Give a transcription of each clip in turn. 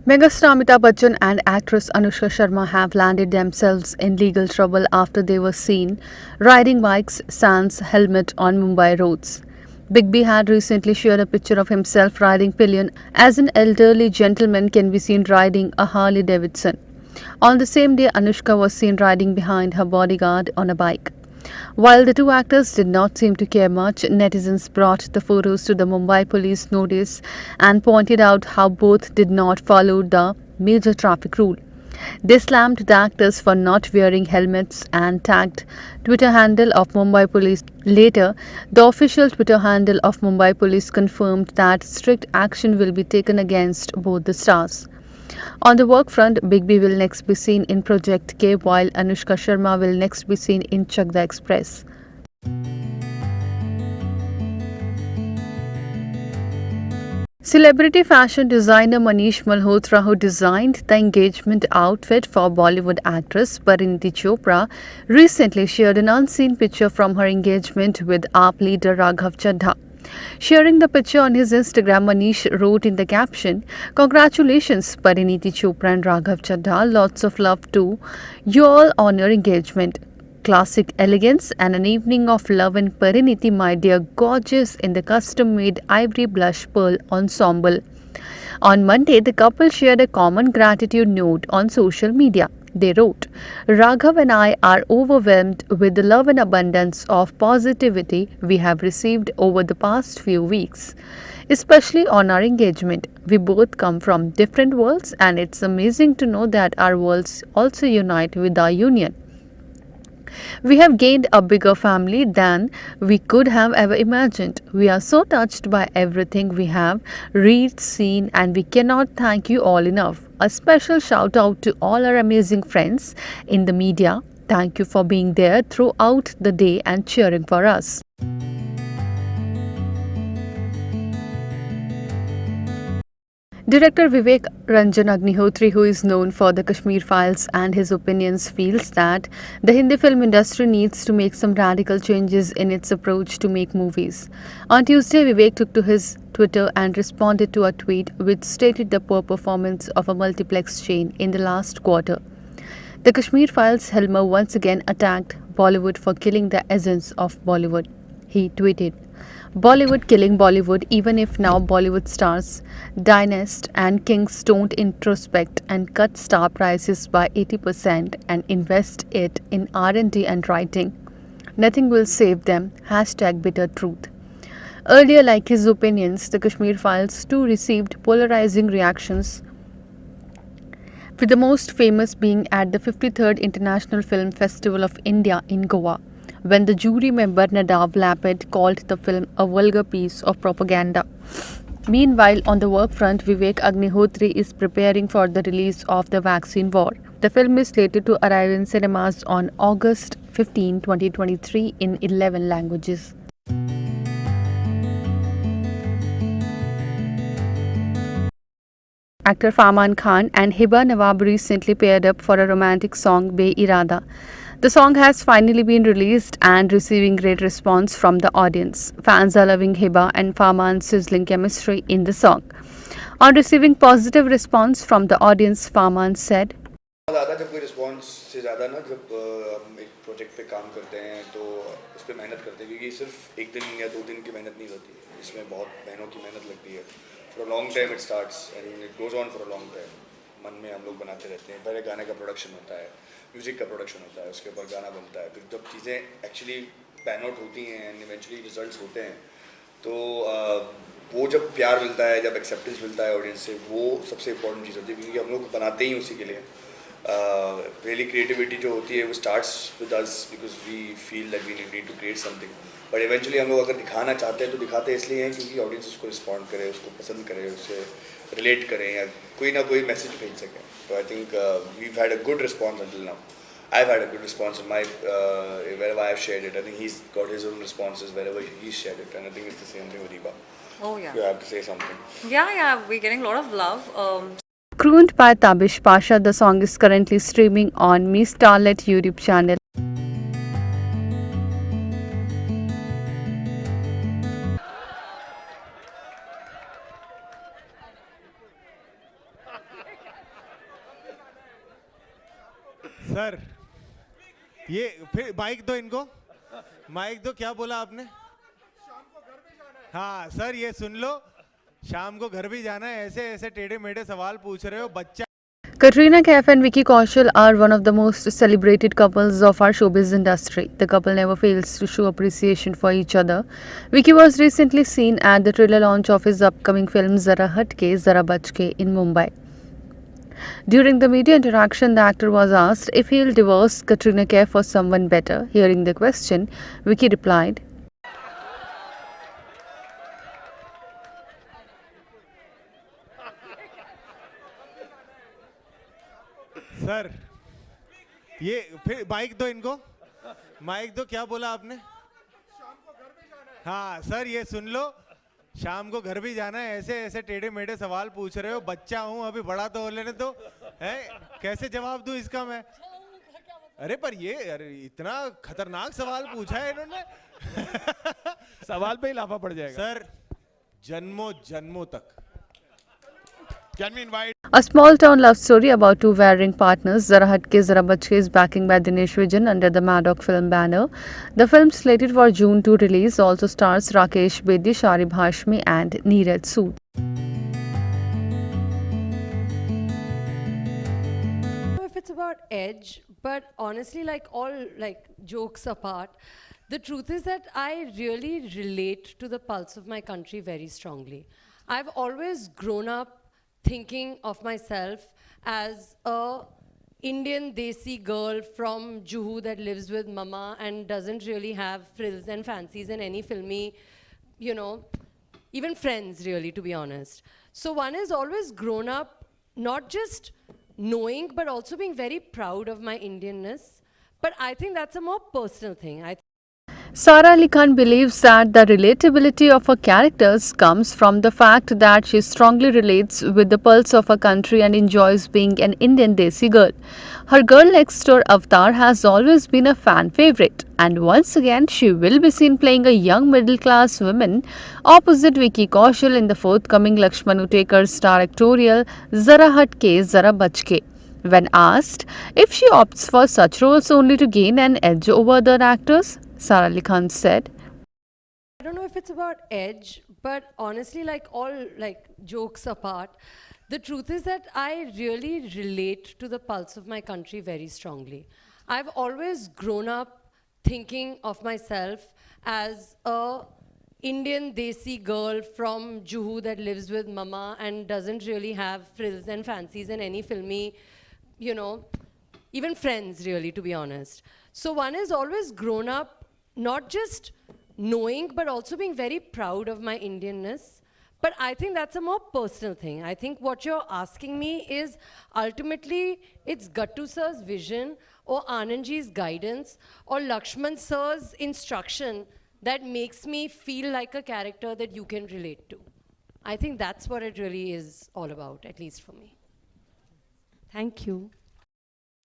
Megastar Amitabh Bachchan and actress Anushka Sharma have landed themselves in legal trouble after they were seen riding bikes sans helmet on Mumbai roads. Big B had recently shared a picture of himself riding pillion as an elderly gentleman can be seen riding a Harley Davidson. On the same day, Anushka was seen riding behind her bodyguard on a bike. While the two actors did not seem to care much, netizens brought the photos to the Mumbai police notice and pointed out how both did not follow the major traffic rule. They slammed the actors for not wearing helmets and tagged Twitter handle of Mumbai Police. Later, the official Twitter handle of Mumbai Police confirmed that strict action will be taken against both the stars. On the work front, Big B will next be seen in Project K while Anushka Sharma will next be seen in Chak the Express. Celebrity fashion designer Manish Malhotra, who designed the engagement outfit for Bollywood actress Pariniti Chopra, recently shared an unseen picture from her engagement with AAP leader Raghav Chaddha. Sharing the picture on his Instagram, Manish wrote in the caption, "Congratulations, Pariniti Chopra and Raghav Chaddha. Lots of love too. You all on your engagement. Classic elegance and an evening of love and Pariniti, my dear, gorgeous in the custom made ivory blush pearl ensemble." On Monday, the couple shared a common gratitude note on social media. They wrote, "Raghav and I are overwhelmed with the love and abundance of positivity we have received over the past few weeks, especially on our engagement. We both come from different worlds, and it's amazing to know that our worlds also unite with our union. We have gained a bigger family than we could have ever imagined. We are so touched by everything we have read, seen, and we cannot thank you all enough. A special shout out to all our amazing friends in the media. Thank you for being there throughout the day and cheering for us." Director Vivek Ranjan Agnihotri, who is known for the Kashmir Files and his opinions, feels that the Hindi film industry needs to make some radical changes in its approach to make movies. On Tuesday, Vivek took to his Twitter and responded to a tweet which stated the poor performance of a multiplex chain in the last quarter. The Kashmir Files helmer once again attacked Bollywood for killing the essence of Bollywood. He tweeted, "Bollywood killing Bollywood, even if now Bollywood stars, Dynast and Kings don't introspect and cut star prices by 80% and invest it in R&D and writing. Nothing will save them. Hashtag bitter truth." Earlier, like his opinions, the Kashmir Files too received polarizing reactions, with the most famous being at the 53rd International Film Festival of India in Goa, when the jury member Nadav Lapid called the film a vulgar piece of propaganda. Meanwhile, on the work front, Vivek Agnihotri is preparing for the release of The Vaccine War. The film is slated to arrive in cinemas on August 15, 2023 in 11 languages. Actor Farman Khan and Hiba Nawab recently paired up for a romantic song, Be Irada. The song has finally been released and receiving great response from the audience. Fans are loving Hiba and Farman's sizzling chemistry in the song. On receiving positive response from the audience, Farman said, ज़्यादा जब कोई response से ज़्यादा ना जब हम एक project पे काम करते हैं तो उस पर मेहनत करते हैं क्योंकि सिर्फ एक दिन या 2 दिन की मेहनत नहीं होती है, इसमें बहुत महीनों की मेहनत लगती है. For a long time it starts and it goes on for a long time. मन में हम लोग बनाते रहते हैं. पहले गाने का प्रोडक्शन होता है, म्यूज़िक का प्रोडक्शन होता है, उसके ऊपर गाना बनता है. फिर जब चीज़ें एक्चुअली पैन आउट होती हैं एंड इवेंचुअली रिजल्ट्स होते हैं तो वो जब प्यार मिलता है, जब एक्सेप्टेंस मिलता है ऑडियंस से, वो सबसे इंपॉर्टेंट चीज़ होती है क्योंकि हम लोग बनाते ही उसी के लिए. रियली क्रिएटिविटी जो होती है वो starts with us because we feel that we need to create something. But eventually हम लोग अगर दिखाना चाहते हैं तो दिखाते इसलिए हैं क्योंकि ऑडियंस उसको रिस्पॉन्ड करे, उसको पसंद करे, उससे रिलेट करें या कोई ना कोई मैसेज भेज सकें. तो I think we've had a good response until now. I've had a good response in my wherever I've shared it. I think he's got his own responses wherever he's shared it, and I think it's the same thing with Reba. Oh yeah. You have to say something. Yeah, we're getting a lot of love. Crooned by Tabish Pasha, the song is currently streaming on Me Starlet YouTube channel. Sir ये फिर mic दो इनको, mic दो, क्या बोला आपने? हाँ sir ये सुन लो, शाम को घर भी जाना है, ऐसे ऐसे टेढ़े मेढ़े सवाल पूछ रहे हो बच्चा। Katrina Kaif and Vicky Kaushal are one of the most celebrated couples of our showbiz industry. The couple never fails to show appreciation for each other. Vicky was recently seen at the trailer launch of his upcoming film Zara Hatke Zara Bachke in Mumbai. During the media interaction, the actor was asked if he'll divorce Katrina Kaif for someone better. Hearing the question, Vicky replied, sir ये फिर mic दो इनको, mic दो, क्या बोला आपने? हाँ sir ये सुन लो, शाम को घर भी जाना है, ऐसे ऐसे टेढ़े मेढ़े सवाल पूछ रहे हो, बच्चा हूँ अभी, बड़ा तो हो लेने दो। है कैसे जवाब दूं इसका मैं? अरे पर ये अरे इतना खतरनाक सवाल पूछा है इन्होंने। सवाल पे ही लाफा पड़ जाएगा। सर जन्मों जन्मों तक। Can we invite? a small town love story about two warring partners, Zara Hatke Zara Bachke, is backing by Dinesh Vijan under the Maddock film banner. The film, slated for June to release, also stars Rakesh Bedi, Sharib Hashmi and Neeraj Sood. If it's about edge, but honestly, like all like jokes apart, the truth is that I really relate to the pulse of my country very strongly. I've always grown up thinking of myself as a Indian desi girl from Juhu that lives with mama and doesn't really have frills and fancies and any filmy, you know, even friends really, to be honest. So one has always grown up not just knowing but also being very proud of my Indianness. But I think that's a more personal thing. Sara Ali Khan believes that the relatability of her characters comes from the fact that she strongly relates with the pulse of her country and enjoys being an Indian Desi girl. Her girl next door avatar has always been a fan favorite, and once again she will be seen playing a young middle class woman opposite Vicky Kaushal in the forthcoming Lakshman Utekar's directorial Zara Hatke Zara Bachke. When asked if she opts for such roles only to gain an edge over other actors, Sara Ali Khan said, I don't know if it's about edge, but honestly, like all like jokes apart, the truth is that I really relate to the pulse of my country very strongly. I've always grown up thinking of myself as a Indian desi girl from Juhu that lives with mama and doesn't really have frills and fancies and any filmy, you know, even friends really, to be honest. So one has always grown up not just knowing but also being very proud of my Indianness. But I think that's a more personal thing. I think what you're asking me is ultimately it's Gattu sir's vision or Anandji's guidance or Lakshman sir's instruction that makes me feel like a character that you can relate to. I think that's what it really is all about, at least for me. Thank you.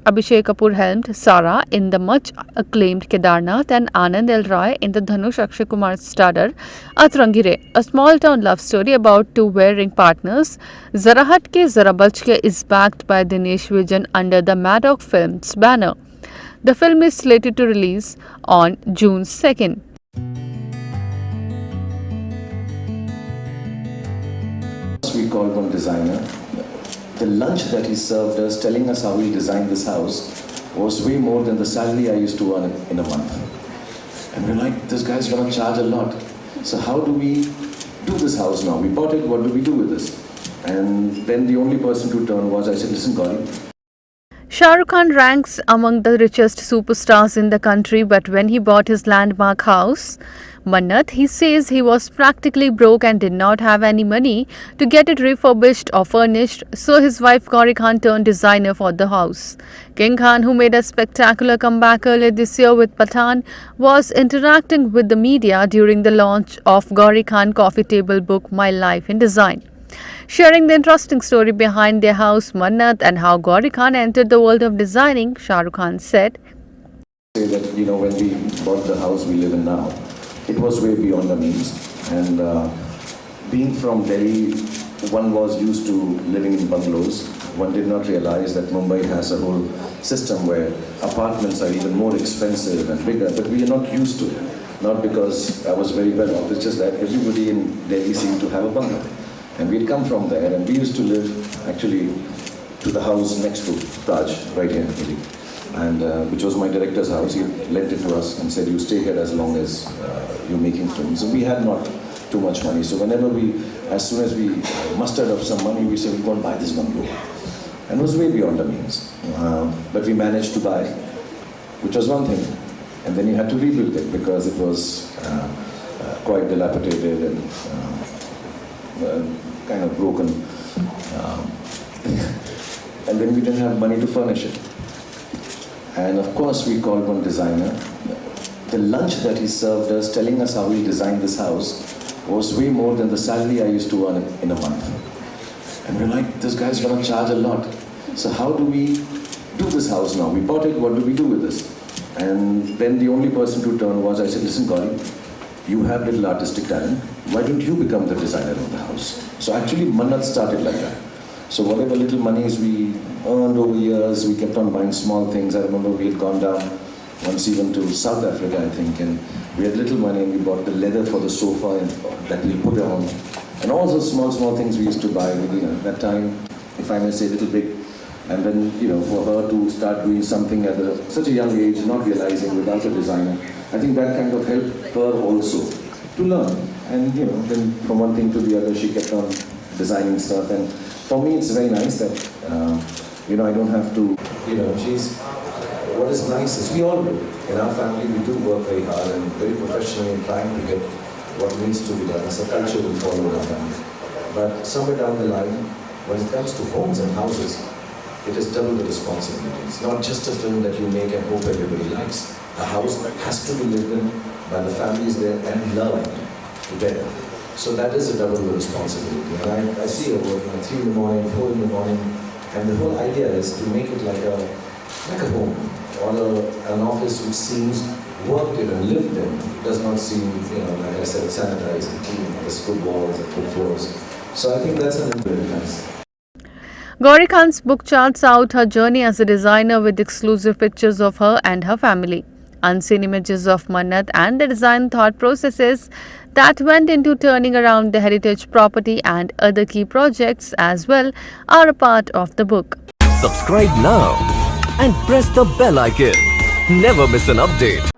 Abhishek Kapoor helmed Sara in the much acclaimed Kedarnath and Anand L. Rai in the Dhanush Akshay-Kumar starrer Atrangire, a small town love story about two warring partners. Zara Hatke Zara Bachke is backed by Dinesh Vijan under the Maddock Films banner. The film is slated to release on June 2nd. We called one designer. The lunch that he served us, telling us how he designed this house, was way more than the salary I used to earn in a month. And we're like, this guy's gonna charge a lot. So how do we do this house now? We bought it, what do we do with this? And then the only person to turn was, I said, listen, Gauri. Shah Rukh Khan ranks among the richest superstars in the country, but when he bought his landmark house, Mannat, he says he was practically broke and did not have any money to get it refurbished or furnished, so his wife Gauri Khan turned designer for the house. King Khan, who made a spectacular comeback earlier this year with Pathan, was interacting with the media during the launch of Gauri Khan coffee table book My Life in Design. Sharing the interesting story behind their house, Mannat, and how Gauri Khan entered the world of designing, Shah Rukh Khan said, Say that, when we bought the house we live in now, it was way beyond our means. And being from Delhi, one was used to living in bungalows. One did not realize that Mumbai has a whole system where apartments are even more expensive and bigger, but we are not used to it. Not because I was very well off, it's just that everybody in Delhi seemed to have a bungalow. And we'd come from there, and we used to live actually to the house next to Taj, right here in Delhi. And which was my director's house. He lent it to us and said, you stay here as long as you're making films. So we had not too much money. So whenever as soon as we mustered up some money, we said, we go and buy this bungalow. And it was way beyond our means. But we managed to buy, which was one thing. And then you had to rebuild it because it was quite dilapidated and kind of broken. And then we didn't have money to furnish it. And of course we called one designer. The lunch that he served us, telling us how he designed this house, was way more than the salary I used to earn in a month. And we're like, this guy's gonna charge a lot. So how do we do this house now? We bought it, what do we do with this? And then the only person to turn was, I said, listen Gauri, you have little artistic talent. Why don't you become the designer of the house? So actually Mannat started like that. So whatever little monies we earned over years, we kept on buying small things. I remember we had gone down once even to South Africa, I think, and we had little money and we bought the leather for the sofa that we'll put on. And all those small things we used to buy, at that time, if I may say, little big. And then, for her to start doing something at such a young age, not realizing without a designer, I think that kind of helped her also to learn. And, then from one thing to the other, she kept on designing stuff. And for me, it's very nice that, I don't have to, what is nice is we all do. In our family, we do work very hard and very professionally in trying to get what needs to be done. It's a culture we follow in our family. But somewhere down the line, when it comes to homes and houses, it is double the responsibility. It's not just a film that you make and hope everybody likes. A house has to be lived in by the families there and loved together. So that is a double responsibility. And I see her working at 3 in the morning, 4 in the morning, and the whole idea is to make it like a home, or an office which seems worked in and lived in. It does not seem, like I said, sanitized and clean. There's good walls and good floors. So I think that's an important difference. Gauri Khan's book charts out her journey as a designer with exclusive pictures of her and her family, unseen images of Mannat and the design thought processes that went into turning around the heritage property and other key projects as well are a part of the book. Subscribe now and press the bell icon. Never miss an update.